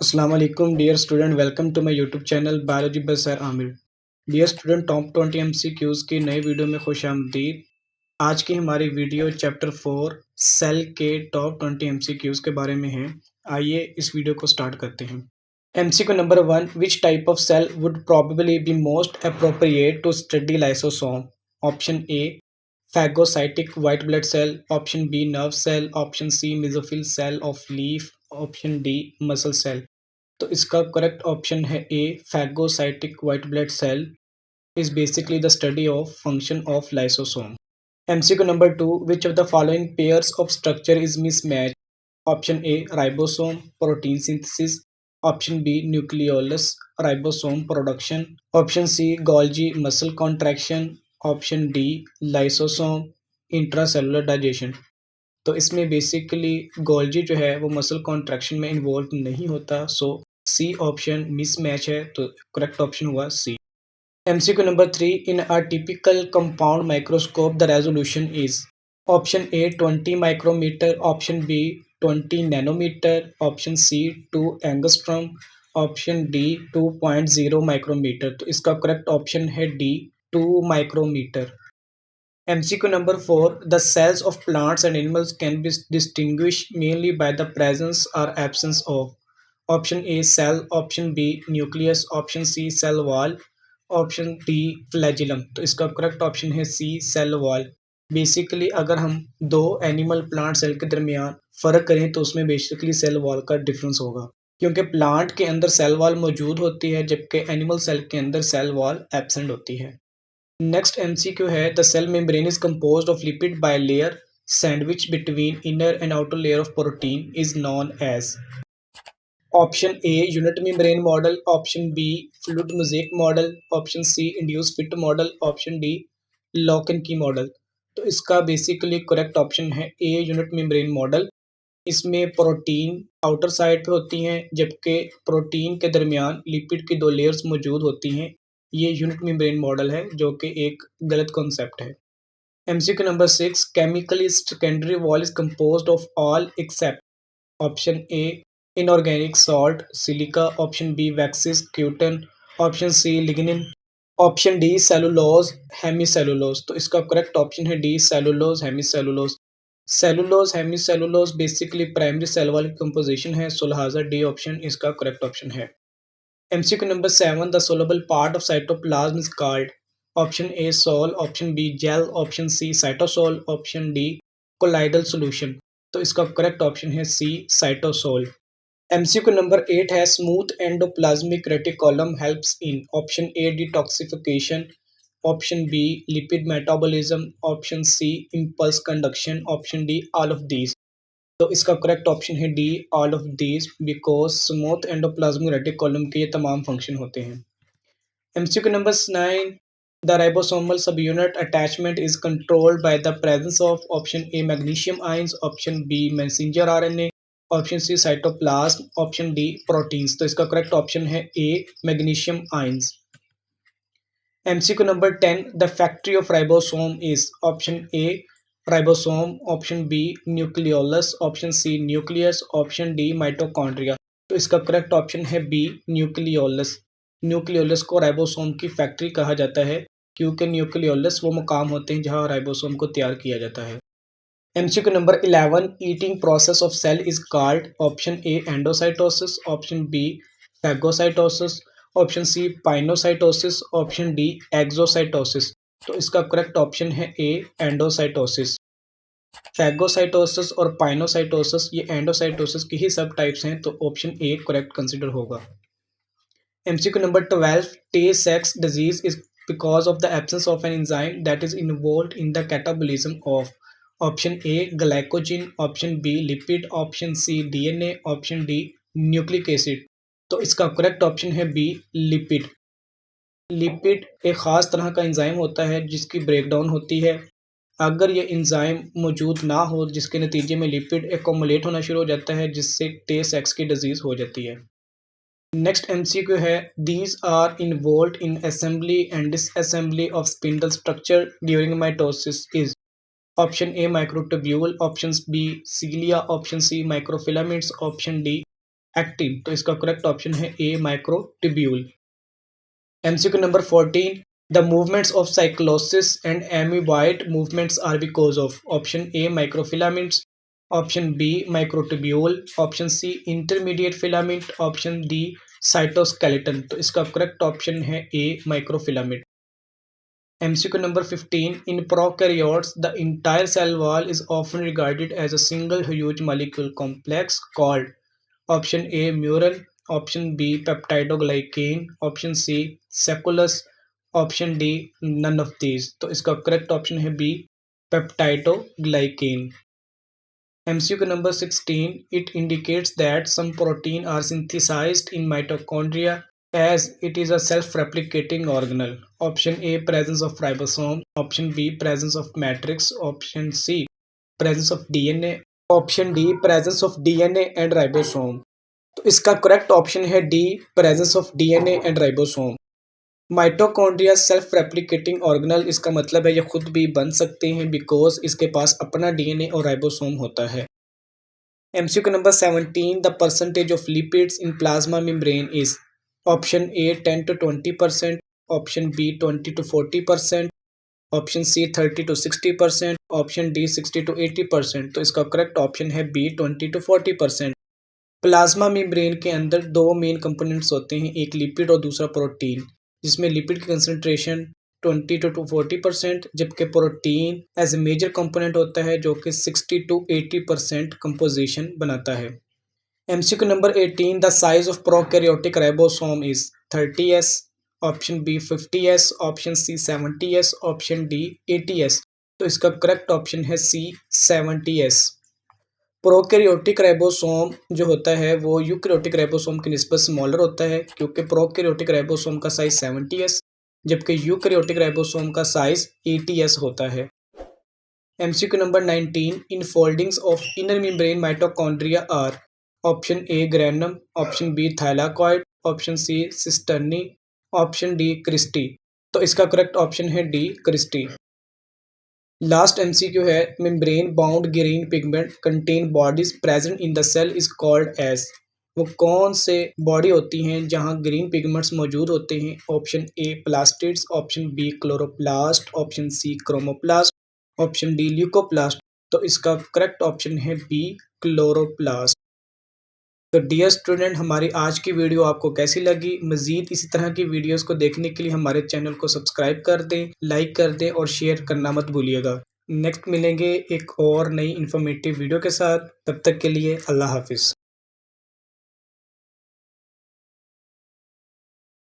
अस्सलाम वालेकुम dear student, welcome to my YouTube channel biology by sir Aamir. Dear student, top 20 MCQs की नई video में खुशामदीद। आज की हमारी वीडियो चैप्टर 4 सेल के टॉप 20 एमसीक्यूज़ के बारे में है। आइए इस वीडियो को स्टार्ट करते हैं। MCQ number 1, which type of cell would probably be most appropriate to study lysosome? Option A phagocytic white blood cell, option B nerve cell, option C mesophyll cell of leaf, option D muscle cell। तो इसका correct option है ए phagocytic white blood cell is basically the study of function of lysosome। MCQ number 2, which of the following pairs of structure is mismatched? Option A ribosome protein synthesis, option B nucleolus ribosome production, option C Golgi muscle contraction, option D lysosome intracellular digestion। तो इसमें basically Golgi जो है वो muscle contraction में involve नहीं होता, सो C option mismatch है, तो करेक्ट ऑप्शन हुआ C. MCQ number 3, in a typical compound microscope the resolution is? Option A 20 micrometer, option B 20 nanometer, option C 2 angstrom, option D 2.0 micrometer. तो इसका correct option है D 2 micrometer. MCQ number 4, the cells of plants and animals can be distinguished mainly by the presence or absence of? Option A cell, option B nucleus, option C cell wall, option D flagellum। तो इसका correct option है सी cell wall. Basically अगर हम दो animal plant cell के दरमियान फ़र्क करें तो उसमें बेसिकली सेल वॉल का डिफरेंस होगा, क्योंकि प्लांट के अंदर सेल वॉल मौजूद होती है जबकि एनिमल सेल के अंदर सेल वॉल एब्सेंट होती है। नेक्स्ट एमसीक्यू है, the cell membrane is composed of lipid bilayer sandwich between inner and outer layer of protein is known as? Option A unit membrane model, option B fluid mosaic model, option C induce fit model, option D lock and key model. तो इसका basically correct option है A unit membrane model. इसमें protein outer side पे होती हैं जबकि protein के दरमियान लिपिड की दो लेयर्स मौजूद होती हैं। ये यूनिट मेम्ब्रेन मॉडल है जो कि एक गलत कॉन्सेप्ट है। MCQ number 6, chemically secondary wall is composed of all except? Option A inorganic salt silica, option B waxes cutin, option C lignin, option D cellulose hemicellulose. तो इसका करेक्ट ऑप्शन है D cellulose hemicellulose. Cellulose hemicellulose basically primary cell वाली composition है, so लिहाजा D option इसका correct option है। MCQ number 7, the soluble part of cytoplasm is called? Option A sol, option B jail, option C cytosol, option D colloidal solution. तो इसका correct option है सी cytosol. MCQ number 8 है, smooth endoplasmic reticulum helps in? Option A detoxification, option B lipid metabolism, option C impulse conduction, option D all of these. तो इसका correct option है D all of these, because smooth endoplasmic reticulum के ये तमाम function होते हैं। MCQ number 9, the ribosomal subunit attachment is controlled by the presence of? Option A magnesium ions, option B messenger RNA, option C cytoplasm, option D proteins. तो इसका correct option है ए magnesium ions. MCQ number 10, the factory of ribosome is? Option A ribosome, option B nucleolus, option C nucleus, option D mitochondria। तो इसका correct option है B nucleolus. Nucleolus को ribosome की factory कहा जाता है क्योंकि न्यूक्लियोलस वो मुकाम होते हैं जहाँ राइबोसोम को तैयार किया जाता है। MCQ number 11, eating process of cell is called? Option A endocytosis, option B phagocytosis, option C pinocytosis, option D exocytosis. तो इसका करेक्ट ऑप्शन है ए एंडोसाइटोसिस। फैगोसाइटोसिस और पाइनोसाइटोसिस ये एंडोसाइटोसिस की ही सब टाइप्स हैं, तो ऑप्शन ए करेक्ट कंसिडर होगा। एमसीक्यू नंबर 12, टे सेक्स disease is because of the absence of an enzyme that is involved in the catabolism of? Option A glycogen, option B lipid, option C DNA, option D nucleic acid. तो इसका correct option है B lipid. Lipid एक ख़ास तरह का enzyme होता है जिसकी ब्रेकडाउन होती है। अगर ये एंजाइम मौजूद ना हो जिसके नतीजे में लिपिड एक्युमुलेट होना शुरू हो जाता है जिससे टे सेक्स की डिजीज़ हो जाती है। नेक्स्ट एमसीक्यू है, these are involved in assembly and disassembly of spindle structure during mitosis is? Option A microtubule, option B cilia, option C microfilaments, option D actin. तो इसका करेक्ट ऑप्शन है A microtubule. MCQ number 14. The movements of cyclosis and amoeboid movements are because of option A microfilaments, option B microtubule, option C intermediate filament, option D cytoskeleton। तो इसका correct option है A microfilament। MCQ number 15. In prokaryotes, the entire cell wall is often regarded as a single huge molecule complex called option A mural, option B peptidoglycan, option C sacculus, option D none of these. तो इसका correct option है B peptidoglycan. MCQ number 16. It indicates that some protein are synthesized in mitochondria as it is a self-replicating organelle. Option A presence of ribosome, option B presence of matrix, option C presence of DNA, option D presence of DNA and ribosome। तो इसका correct option है D presence of DNA and ribosome. Mitochondria self replicating organelle, इसका मतलब है ये खुद भी बन सकते हैं बिकॉज इसके पास अपना डीएनए और राइबोसोम होता है। MCQ number 17. The percentage of lipids in plasma membrane is option A 10 to 20%, option B 20 to 40%, option C 30 to 60%, option D 60 to 80%। तो इसका करेक्ट ऑप्शन है B 20 to 40%। प्लाज्मा मेम्ब्रेन के अंदर दो मेन कंपोनेंट्स होते हैं, एक लिपिड और दूसरा प्रोटीन, जिसमें लिपिड की कंसंट्रेशन 20 to 40%, जबकि protein as a major component होता है जो कि 60 to 80% कंपोजिशन बनाता है। MCQ number 18. The size of prokaryotic ribosome is 30s, option B 50s, option C 70s, option D 80s। तो इसका करेक्ट ऑप्शन है C 70s। प्रोकैरियोटिक राइबोसोम जो होता है वो यूकैरियोटिक राइबोसोम की निस्बत स्मॉलर होता है, क्योंकि प्रोकैरियोटिक राइबोसोम का साइज 70s जबकि यूकैरियोटिक राइबोसोम का साइज 80s होता है। MCQ number 19. In foldings of inner membrane mitochondria are option A granum, option B thylakoid, option C cisternae, option D cristae. तो इसका करेक्ट ऑप्शन है D cristae. Last MCQ है membrane bound green pigment contain bodies present in the cell is called as. वो कौन से body होती हैं जहां ग्रीन पिगमेंट्स मौजूद होते हैं? Option A plastids, option B chloroplast, option C chromoplast, option D leucoplast. तो इसका करेक्ट ऑप्शन है बी क्लोरोप्लास्ट। तो डियर स्टूडेंट, हमारी आज की वीडियो आपको कैसी लगी? मज़ीद इसी तरह की वीडियोस को देखने के लिए हमारे चैनल को सब्सक्राइब कर दें, लाइक कर दें और शेयर करना मत भूलिएगा। नेक्स्ट मिलेंगे एक और नई इन्फॉर्मेटिव वीडियो के साथ। तब तक के लिए अल्लाह हाफिज़।